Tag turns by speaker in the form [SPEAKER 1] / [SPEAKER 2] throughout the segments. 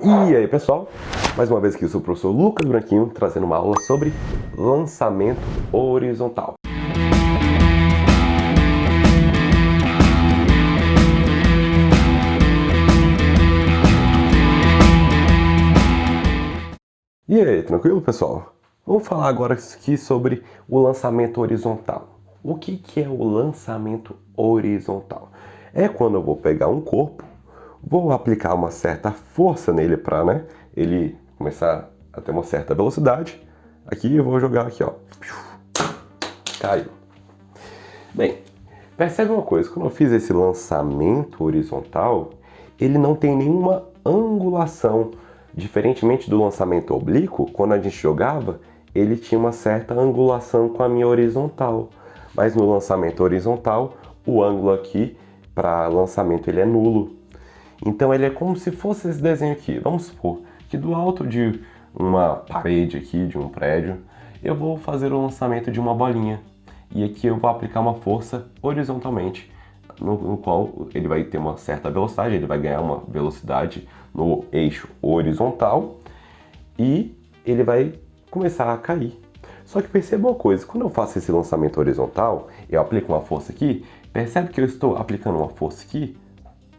[SPEAKER 1] E aí, pessoal? Mais uma vez aqui eu sou o professor Lucas Branquinho, trazendo uma aula sobre lançamento horizontal. E aí, tranquilo, pessoal? Vamos falar agora aqui sobre o lançamento horizontal. O que é o lançamento horizontal? É quando eu vou pegar um corpo, vou aplicar uma certa força nele para, ele começar a ter uma certa velocidade. Aqui eu vou jogar aqui, ó. Caiu. Bem, percebe uma coisa, quando eu fiz esse lançamento horizontal, ele não tem nenhuma angulação. Diferentemente do lançamento oblíquo, quando a gente jogava, ele tinha uma certa angulação com a minha horizontal. Mas no lançamento horizontal, o ângulo aqui para lançamento ele é nulo. Então ele é como se fosse esse desenho aqui. Vamos supor que do alto de uma parede aqui, de um prédio, eu vou fazer o lançamento de uma bolinha. E aqui eu vou aplicar uma força horizontalmente, no qual ele vai ter uma certa velocidade, ele vai ganhar uma velocidade no eixo horizontal e ele vai começar a cair. Só que perceba uma coisa, quando eu faço esse lançamento horizontal, eu aplico uma força aqui, percebe que eu estou aplicando uma força aqui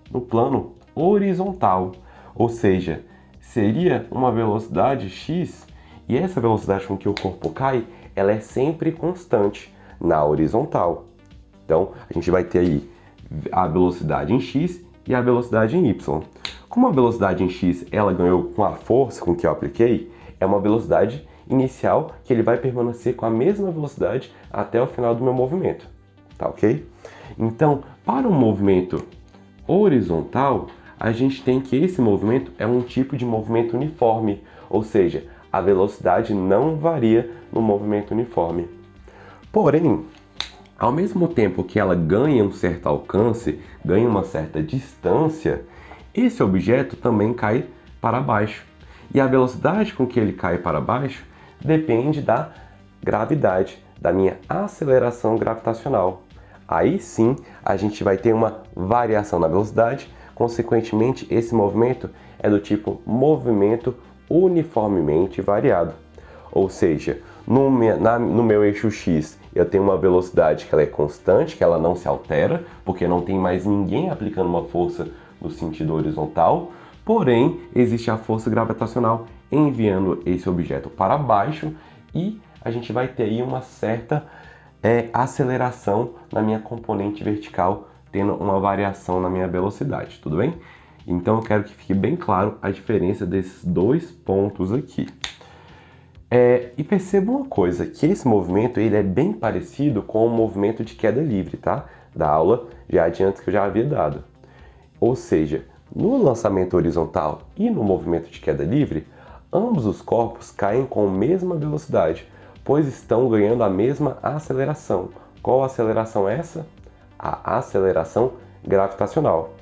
[SPEAKER 1] no plano horizontal, ou seja, seria uma velocidade x e essa velocidade com que o corpo cai, ela é sempre constante na horizontal. Então, a gente vai ter aí a velocidade em x e a velocidade em y. Como a velocidade em x ela ganhou com a força com que eu apliquei, é uma velocidade inicial que ele vai permanecer com a mesma velocidade até o final do meu movimento. Tá ok? Então, para um movimento horizontal, a gente tem que esse movimento é um tipo de movimento uniforme, ou seja, a velocidade não varia no movimento uniforme. Porém, ao mesmo tempo que ela ganha um certo alcance, ganha uma certa distância, esse objeto também cai para baixo. E a velocidade com que ele cai para baixo depende da gravidade, da minha aceleração gravitacional. Aí sim, a gente vai ter uma variação na velocidade, consequentemente, esse movimento é do tipo movimento uniformemente variado. Ou seja, no meu eixo x eu tenho uma velocidade que ela é constante, que ela não se altera, porque não tem mais ninguém aplicando uma força no sentido horizontal, porém existe a força gravitacional enviando esse objeto para baixo e a gente vai ter aí uma certa aceleração na minha componente vertical, tendo uma variação na minha velocidade, tudo bem? Então eu quero que fique bem claro a diferença desses dois pontos aqui. E perceba uma coisa, que esse movimento ele é bem parecido com o movimento de queda livre, tá? Da aula já adiante que eu já havia dado. Ou seja, no lançamento horizontal e no movimento de queda livre, ambos os corpos caem com a mesma velocidade, pois estão ganhando a mesma aceleração. Qual aceleração é essa? A aceleração gravitacional.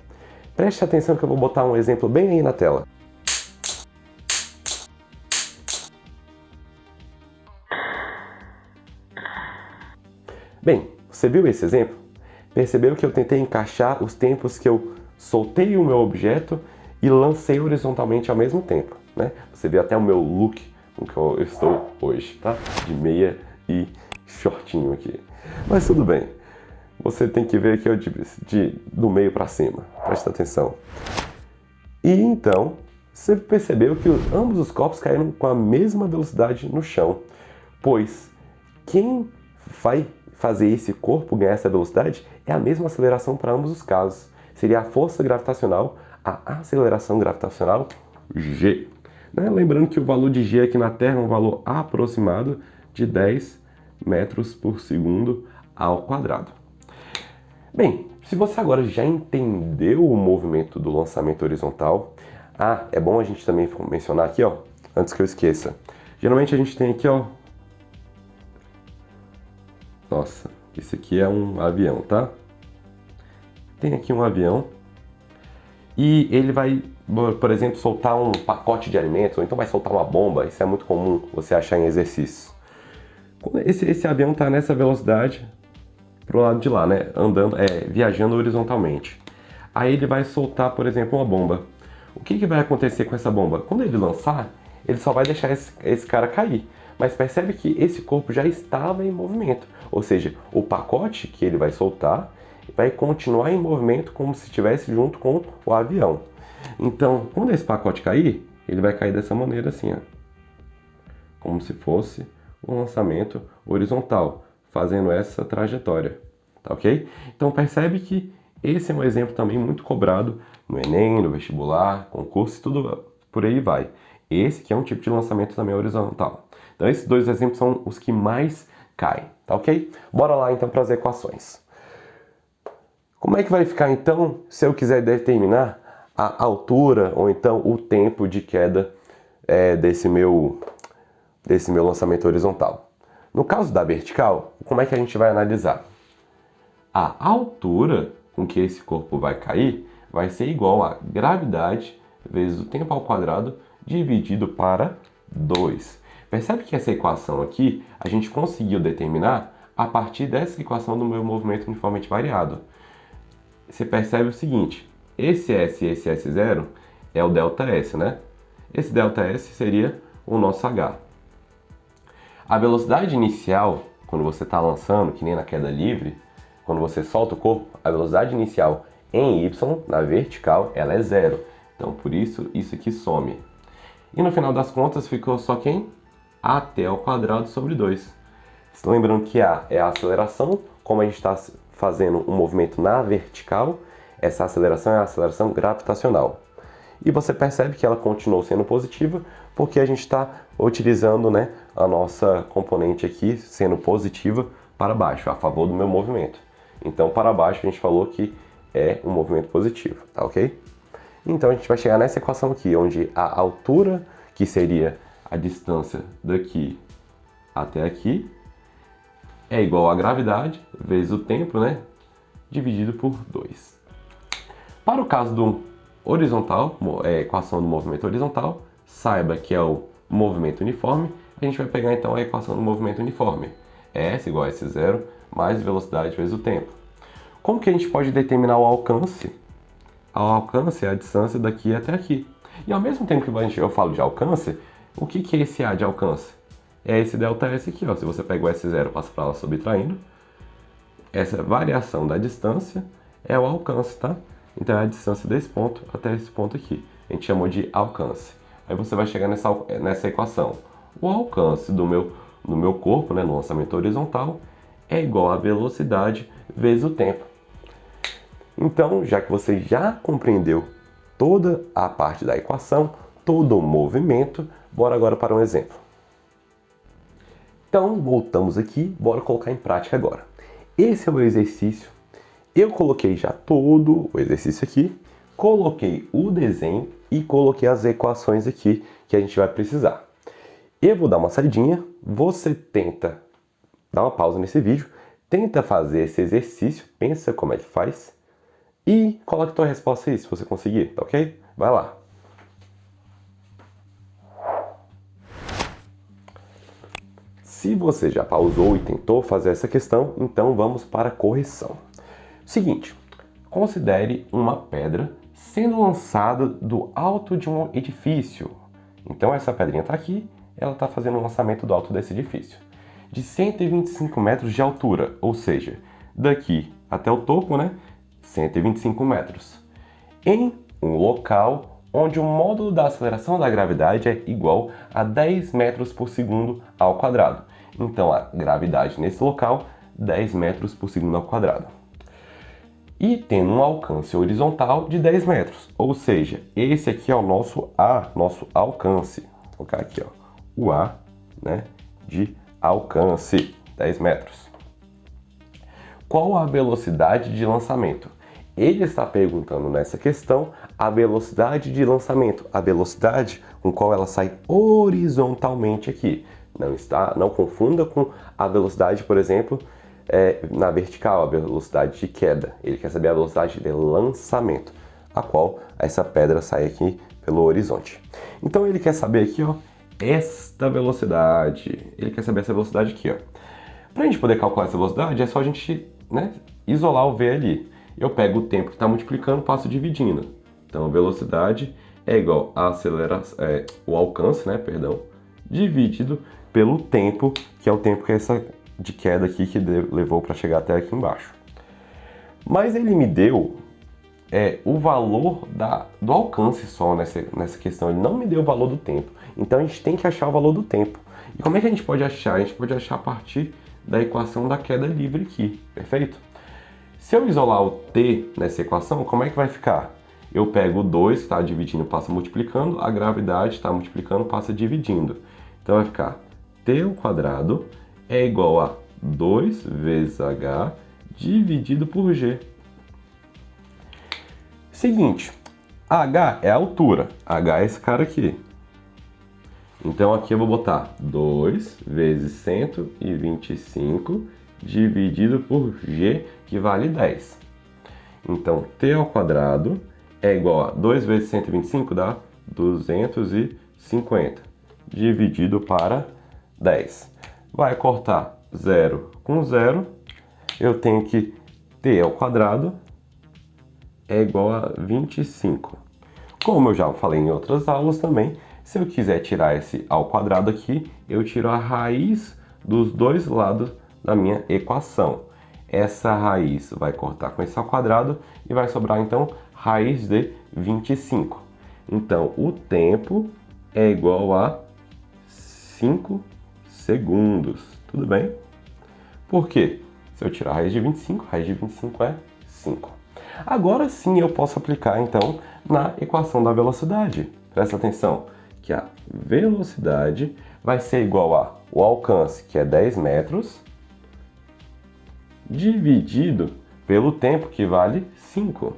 [SPEAKER 1] Preste atenção que eu vou botar um exemplo bem aí na tela. Bem, você viu esse exemplo? Percebeu que eu tentei encaixar os tempos que eu soltei o meu objeto e lancei horizontalmente ao mesmo tempo, né? Você viu até o meu look com que eu estou hoje, tá? De meia e shortinho aqui. Mas tudo bem. Você tem que ver aqui do meio para cima. Presta atenção. E então, você percebeu que ambos os corpos caíram com a mesma velocidade no chão, pois quem vai fazer esse corpo ganhar essa velocidade é a mesma aceleração para ambos os casos. Seria a força gravitacional, a aceleração gravitacional, g. Né? Lembrando que o valor de g aqui na Terra é um valor aproximado de 10 metros por segundo ao quadrado. Bem, se você agora já entendeu o movimento do lançamento horizontal, é bom a gente também mencionar aqui, ó, antes que eu esqueça. Geralmente a gente tem aqui, ó, nossa, esse aqui é um avião, tá? Tem aqui um avião e ele vai, por exemplo, soltar um pacote de alimentos, ou então vai soltar uma bomba. Isso é muito comum você achar em exercícios. Esse avião está nessa velocidade pro lado de lá, né? Andando, viajando horizontalmente. Aí ele vai soltar, por exemplo, uma bomba. O que vai acontecer com essa bomba? Quando ele lançar, ele só vai deixar esse cara cair. Mas percebe que esse corpo já estava em movimento. Ou seja, o pacote que ele vai soltar vai continuar em movimento como se estivesse junto com o avião. Então, quando esse pacote cair, ele vai cair dessa maneira assim, ó, como se fosse um lançamento horizontal, fazendo essa trajetória, tá ok? Então percebe que esse é um exemplo também muito cobrado no Enem, no vestibular, concurso e tudo por aí vai. Esse que é um tipo de lançamento também horizontal. Então esses dois exemplos são os que mais caem, tá ok? Bora lá então para as equações. Como é que vai ficar então se eu quiser determinar a altura ou então o tempo de queda desse meu lançamento horizontal? No caso da vertical, como é que a gente vai analisar? A altura com que esse corpo vai cair vai ser igual a gravidade vezes o tempo ao quadrado dividido para 2. Percebe que essa equação aqui a gente conseguiu determinar a partir dessa equação do meu movimento uniformemente variado. Você percebe o seguinte, esse S e esse S0 é o ΔS, né? Esse ΔS seria o nosso H. A velocidade inicial, quando você está lançando, que nem na queda livre, quando você solta o corpo, a velocidade inicial em Y, na vertical, ela é 0. Então, por isso, isso aqui some. E no final das contas, ficou só quem? AT ao quadrado sobre 2. Lembrando que A é a aceleração, como a gente está fazendo um movimento na vertical, essa aceleração é a aceleração gravitacional. E você percebe que ela continuou sendo positiva, porque a gente está utilizando, né, a nossa componente aqui sendo positiva para baixo, a favor do meu movimento. Então, para baixo a gente falou que é um movimento positivo, tá ok? Então a gente vai chegar nessa equação aqui, onde a altura, que seria a distância daqui até aqui, é igual a gravidade vezes o tempo, né, dividido por 2. Para o caso do horizontal, equação do movimento horizontal, saiba que é o movimento uniforme, a gente vai pegar então a equação do movimento uniforme. S igual a S0 mais velocidade vezes o tempo. Como que a gente pode determinar o alcance? O alcance é a distância daqui até aqui. E ao mesmo tempo que eu falo de alcance, o que é esse A de alcance? É esse ΔS aqui, ó. Se você pega o S0 e passa para lá subtraindo, essa variação da distância é o alcance, tá? Então é a distância desse ponto até esse ponto aqui. A gente chamou de alcance. Aí você vai chegar nessa equação. O alcance do meu corpo, né, no lançamento horizontal, é igual a velocidade vezes o tempo. Então, já que você já compreendeu toda a parte da equação, todo o movimento, bora agora para um exemplo. Então, voltamos aqui, bora colocar em prática agora. Esse é o exercício. Eu coloquei já todo o exercício aqui, coloquei o desenho e coloquei as equações aqui que a gente vai precisar. Eu vou dar uma saidinha, você tenta dar uma pausa nesse vídeo, tenta fazer esse exercício, pensa como é que faz e coloque tua resposta aí se você conseguir, tá ok? Vai lá. Se você já pausou e tentou fazer essa questão, então vamos para a correção. Seguinte, considere uma pedra sendo lançada do alto de um edifício. Então essa pedrinha está aqui, ela está fazendo o lançamento do alto desse edifício. De 125 metros de altura, ou seja, daqui até o topo, né? 125 metros. Em um local onde o módulo da aceleração da gravidade é igual a 10 metros por segundo ao quadrado. Então a gravidade nesse local, 10 metros por segundo ao quadrado. E tendo um alcance horizontal de 10 metros. Ou seja, esse aqui é o nosso A, nosso alcance. Vou colocar aqui, ó, o A, né, de alcance, 10 metros. Qual a velocidade de lançamento? Ele está perguntando nessa questão a velocidade de lançamento, a velocidade com qual ela sai horizontalmente aqui. Não confunda com a velocidade, por exemplo, na vertical, a velocidade de queda. Ele quer saber a velocidade de lançamento, a qual essa pedra sai aqui pelo horizonte. Então ele quer saber aqui, ó, esta velocidade. Ele quer saber essa velocidade aqui, ó. Para a gente poder calcular essa velocidade, é só a gente, né, isolar o V ali. Eu pego o tempo que está multiplicando, passo dividindo. Então, a velocidade é igual a aceleração, o alcance, né, perdão, dividido pelo tempo, que é o tempo que essa de queda aqui que levou para chegar até aqui embaixo. Mas ele me deu o valor do alcance só nessa questão, ele não me deu o valor do tempo. Então a gente tem que achar o valor do tempo. E como é que a gente pode achar? A gente pode achar a partir da equação da queda livre aqui, perfeito? Se eu isolar o t nessa equação, como é que vai ficar? Eu pego o 2, que está dividindo, passa multiplicando, a gravidade está multiplicando, passa dividindo. Então vai ficar t ao quadrado é igual a 2 vezes h dividido por g. Seguinte, h é a altura, h é esse cara aqui. Então aqui eu vou botar 2 vezes 125 dividido por g, que vale 10. Então t ao quadrado é igual a 2 vezes 125 dá 250 dividido para 10. Vai cortar 0 com 0, eu tenho que t ao quadrado é igual a 25. Como eu já falei em outras aulas também, se eu quiser tirar esse ao quadrado aqui, eu tiro a raiz dos dois lados da minha equação. Essa raiz vai cortar com esse ao quadrado e vai sobrar então raiz de 25. Então o tempo é igual a 5 segundos. Tudo bem? Por quê? Se eu tirar a raiz de 25 é 5. Agora sim eu posso aplicar então na equação da velocidade. Presta atenção que a velocidade vai ser igual a o alcance, que é 10 metros, dividido pelo tempo, que vale 5.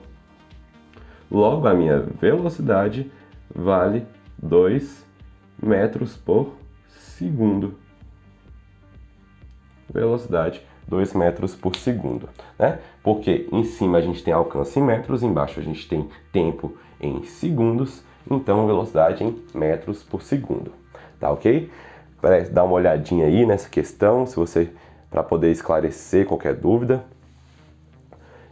[SPEAKER 1] Logo, a minha velocidade vale 2 metros por segundo. Velocidade 2 metros por segundo, né? Porque em cima a gente tem alcance em metros, embaixo a gente tem tempo em segundos, então velocidade em metros por segundo, tá ok? Dá uma olhadinha aí nessa questão, se você, para poder esclarecer qualquer dúvida.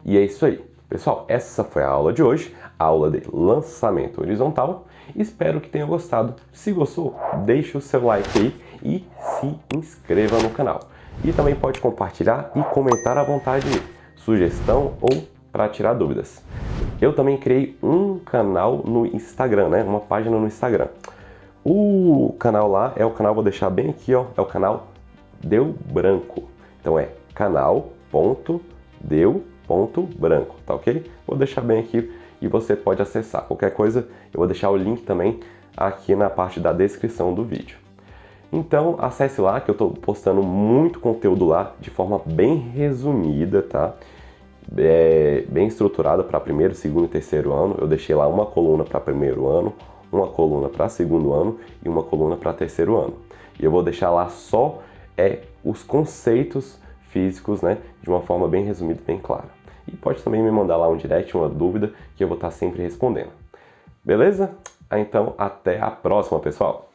[SPEAKER 1] E é isso aí, pessoal, essa foi a aula de hoje, a aula de lançamento horizontal. Espero que tenha gostado. Se gostou, deixe o seu like aí e se inscreva no canal. E também pode compartilhar e comentar à vontade sugestão ou para tirar dúvidas. Eu também criei um canal no Instagram, né? Uma página no Instagram. O canal lá é o canal, vou deixar bem aqui, ó, é o canal Deu Branco. Então é canal.deu.branco, tá ok? Vou deixar bem aqui e você pode acessar. Qualquer coisa, eu vou deixar o link também aqui na parte da descrição do vídeo. Então acesse lá que eu estou postando muito conteúdo lá de forma bem resumida, tá? Bem estruturada para primeiro, segundo e terceiro ano. Eu deixei lá uma coluna para primeiro ano, uma coluna para segundo ano e uma coluna para terceiro ano. E eu vou deixar lá só os conceitos físicos, né, de uma forma bem resumida e bem clara. E pode também me mandar lá um direct, uma dúvida, que eu vou estar sempre respondendo. Beleza? Então, até a próxima, pessoal!